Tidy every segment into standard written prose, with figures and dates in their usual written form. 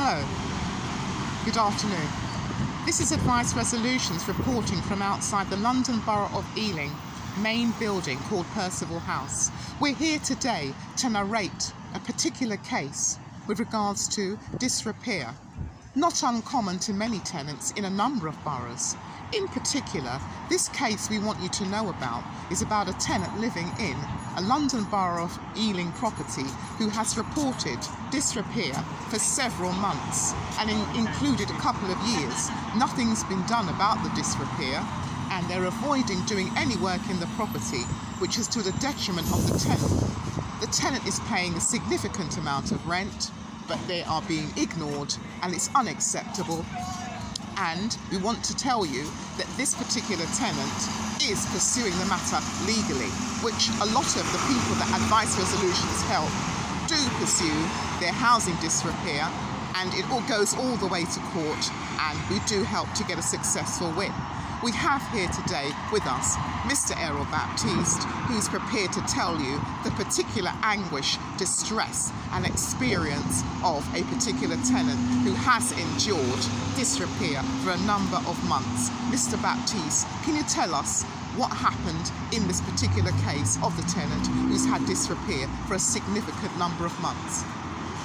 Hello. Good afternoon. This is Advice Resolutions reporting from outside the London Borough of Ealing main building called Percival House. We're here today to narrate a particular case with regards to disrepair, not uncommon to many tenants in a number of boroughs. In particular, this case we want you to know about is about a tenant living in a London Borough of Ealing property who has reported disrepair for several months and included a couple of years. Nothing's been done about the disrepair and they're avoiding doing any work in the property, which is to the detriment of the tenant. The tenant is paying a significant amount of rent, but they are being ignored and it's unacceptable. And we want to tell you that this particular tenant is pursuing the matter legally, which a lot of the people that Advice Resolutions help do pursue their housing disrepair, and it all goes all the way to court, and we do help to get a successful win. We have here today with us Mr. Errol Baptiste, who's prepared to tell you the particular anguish, distress and experience of a particular tenant who has endured disrepair for a number of months. Mr. Baptiste, can you tell us what happened in this particular case of the tenant who's had disrepair for a significant number of months?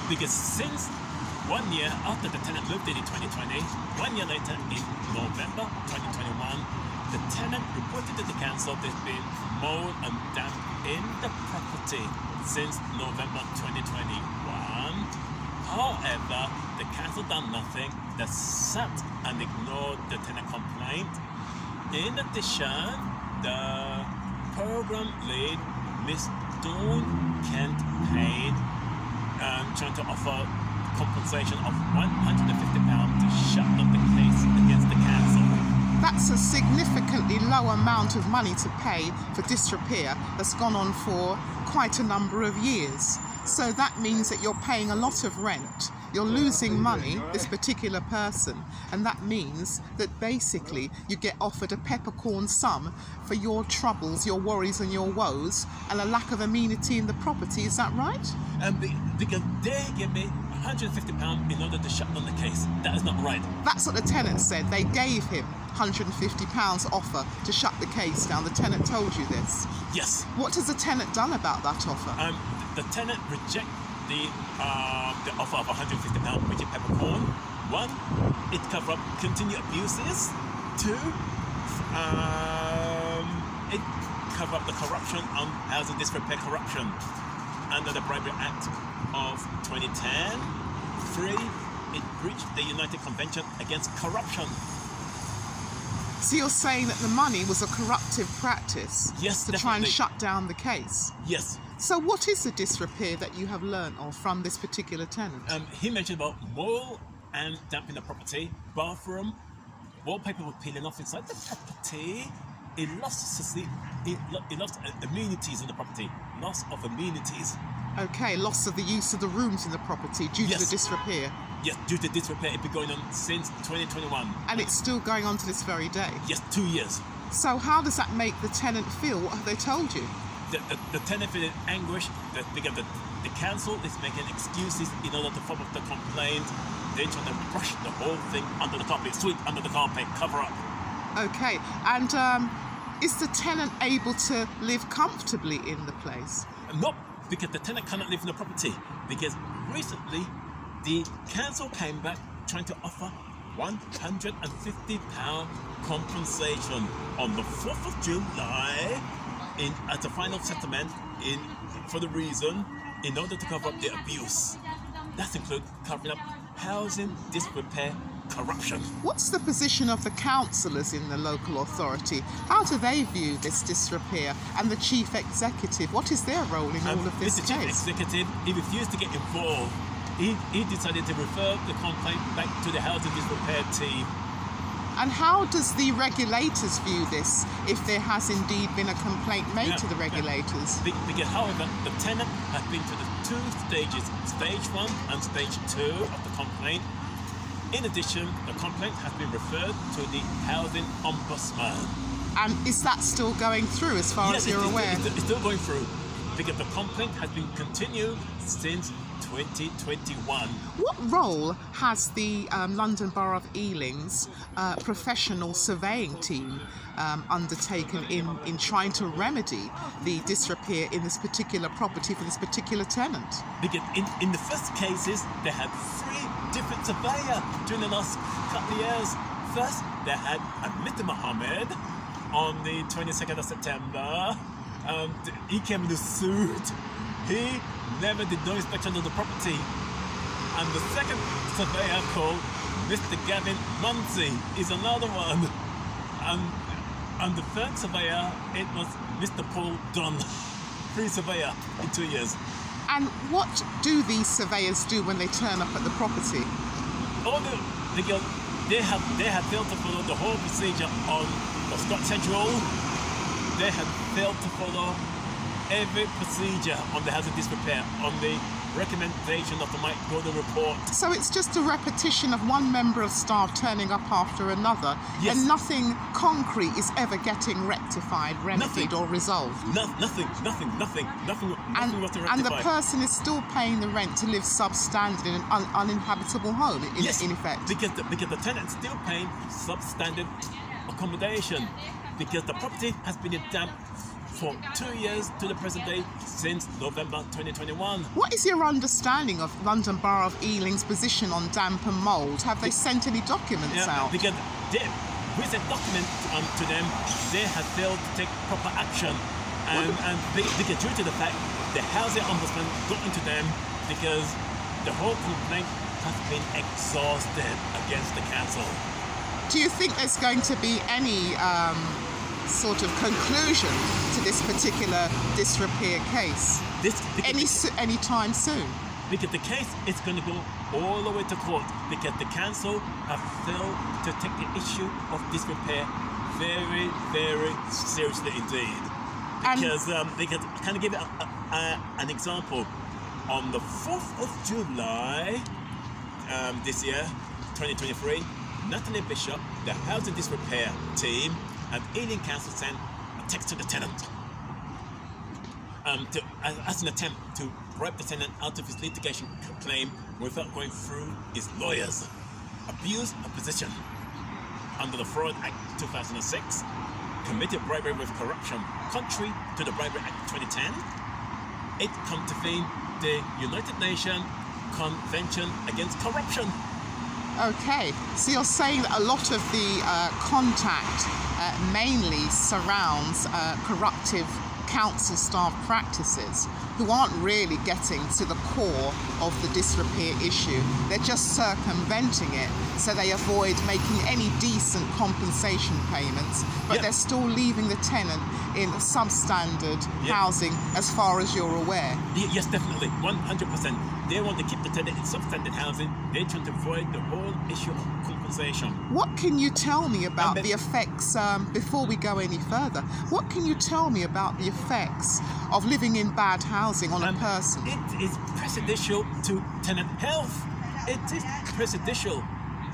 Because since 1 year after the tenant moved in 2020, 1 year later in November 2021, the tenant reported to the council there's been mold and damp in the property since November 2021. However, the council done nothing. They sat and ignored the tenant complaint. In addition, the program lead, Ms Kent-Payne, trying to offer compensation of £150 to shut down the case against the council. That's a significantly low amount of money to pay for disrepair that's gone on for quite a number of years. So that means that you're paying a lot of rent, you're losing money, this particular person, and that means that basically you get offered a peppercorn sum for your troubles, your worries and your woes, and a lack of amenity in the property. Is that right? Because they give me £150 in order to shut down the case. That is not right. That's what the tenant said. They gave him £150 offer to shut the case down. The tenant told you this? Yes. What has the tenant done about that offer? The tenant rejected the offer of £150, which is peppercorn. One, it covers up continued abuses. Two, it covers up the corruption on housing disrepair corruption under the Bribery Act of 2010. Three, it breached the United Convention against Corruption. So you're saying that the money was a corruptive practice? Yes, to try and shut down the case? Yes. So what is the disrepair that you have learned of from this particular tenant? He mentioned about mold and damp in the property, bathroom, wallpaper was peeling off inside the property. It lost amenities in the property. Loss of amenities. Okay, loss of the use of the rooms in the property due to the disrepair. Yes, due to disrepair, it's been going on since 2021. And it's still going on to this very day? Yes, 2 years. So how does that make the tenant feel? What have they told you? The tenant feels anguish because the council is making excuses in order to follow up the complaint. They're trying to brush the whole thing under the carpet, sweep under the carpet, cover up. Okay, and is the tenant able to live comfortably in the place? Nope, because the tenant cannot live in the property. Because recently, the council came back trying to offer £150 compensation on the 4th of July as a final settlement for the reason in order to cover up the abuse. That includes covering up housing disrepair corruption. What's the position of the councillors in the local authority? How do they view this disrepair? And the chief executive, what is their role in all of this case? The chief executive, he refused to get involved. He decided to refer the complaint back to the housing disrepair team. And how does the regulators view this if there has indeed been a complaint made to the regulators? Because, however, the tenant has been to the 2 stages, stage 1 and stage 2 of the complaint. In addition, the complaint has been referred to the Housing Ombudsman. And is that still going through as far as you're aware? It's still going through because the complaint has been continued since 2021. What role has the London Borough of Ealing's professional surveying team undertaken in trying to remedy the disrepair in this particular property for this particular tenant? Because in the first cases, they had 3 different surveyors during the last couple of years. First, they had Mr. Mohammed on the 22nd of September. He came in a suit. He never did no inspection of the property. And the second surveyor called Mr. Gavin Munsey is another one. And the third surveyor, it was Mr. Paul Dunn, 3 surveyor in 2 years. And what do these surveyors do when they turn up at the property? They have failed to follow the whole procedure on the Scott Central. They have failed to follow every procedure on the hazard disrepair, on the recommendation of the Mike Gordon report. So it's just a repetition of one member of staff turning up after another, yes. And nothing concrete is ever getting rectified, remedied, or resolved. Nothing was rectified. And the person is still paying the rent to live substandard in an uninhabitable home, in effect. Because the tenant's still paying substandard accommodation, because the property has been in damp for 2 years to the present day, since November 2021. What is your understanding of London Borough of Ealing's position on damp and mould? Have they sent any documents out? Because with a document to them, they have failed to take proper action. And because due to the fact the housing ombudsman got into them, because the whole complaint has been exhausted against the council. Do you think there's going to be any sort of conclusion to this particular disrepair case any time soon? Because the case is going to go all the way to court, because the council have failed to take the issue of disrepair very, very seriously indeed. Because can I give an example? On the 4th of July this year, 2023, Natalie Bishop, the housing disrepair team, and Ealing Council sent a text to the tenant as an attempt to bribe the tenant out of his litigation claim without going through his lawyers. Abuse of position under the Fraud Act 2006, committed bribery with corruption contrary to the Bribery Act 2010. It contravened the United Nations Convention Against Corruption. Okay, so you're saying that a lot of the contact mainly surrounds corruptive council staff practices who aren't really getting to the core of the disrepair issue. They're just circumventing it so they avoid making any decent compensation payments, but they're still leaving the tenant in substandard housing as far as you're aware. Yes, definitely, 100%. They want to keep the tenant in substandard housing. They're trying to avoid the whole issue of compensation. What can you tell me about the effects, before we go any further, what can you tell me about the effects of living in bad housing on a person? It is prejudicial to tenant health. It is prejudicial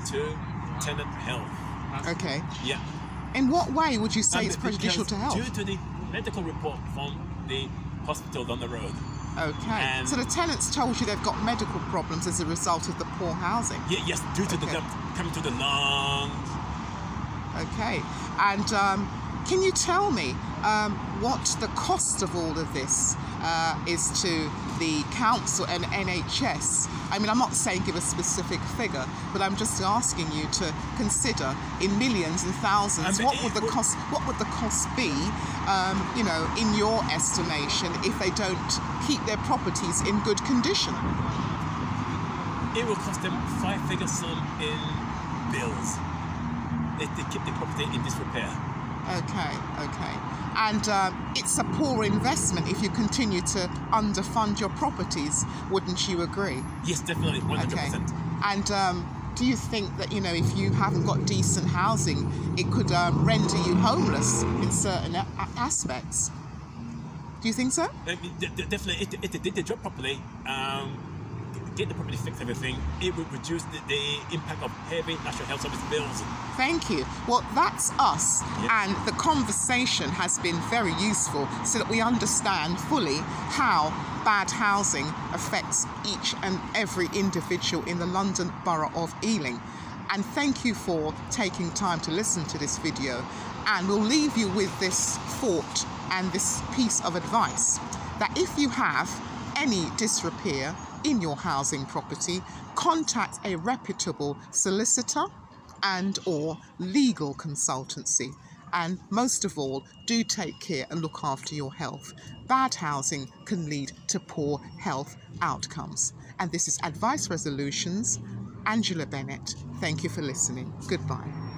to tenant health. Okay. Yeah. In what way would you say it's prejudicial to health? Due to the medical report from the hospital down the road. Okay. So the tenants told you they've got medical problems as a result of the poor housing? Yes, due to the coming to the lungs. Okay. And can you tell me what the cost of all of this is to the council and NHS? I mean, I'm not saying give a specific figure, but I'm just asking you to consider in millions and thousands. What would the cost be? You know, in your estimation, if they don't keep their properties in good condition? It will cost them 5-figure sum in bills if they keep the property in disrepair. Okay. And it's a poor investment if you continue to underfund your properties, wouldn't you agree? Yes, definitely, 100%. Okay. And do you think that, you know, if you haven't got decent housing, it could render you homeless in certain aspects? Do you think so? Definitely, if they did the job properly, get the property fixed, everything, it would reduce the impact of heavy National Health Service bills. Thank you. Well, that's us, and the conversation has been very useful so that we understand fully how bad housing affects each and every individual in the London Borough of Ealing. And thank you for taking time to listen to this video. And we'll leave you with this thought and this piece of advice, that if you have any disrepair in your housing property, contact a reputable solicitor and or legal consultancy. And most of all, do take care and look after your health. Bad housing can lead to poor health outcomes. And this is Advice Resolutions, Angela Bennett. Thank you for listening. Goodbye.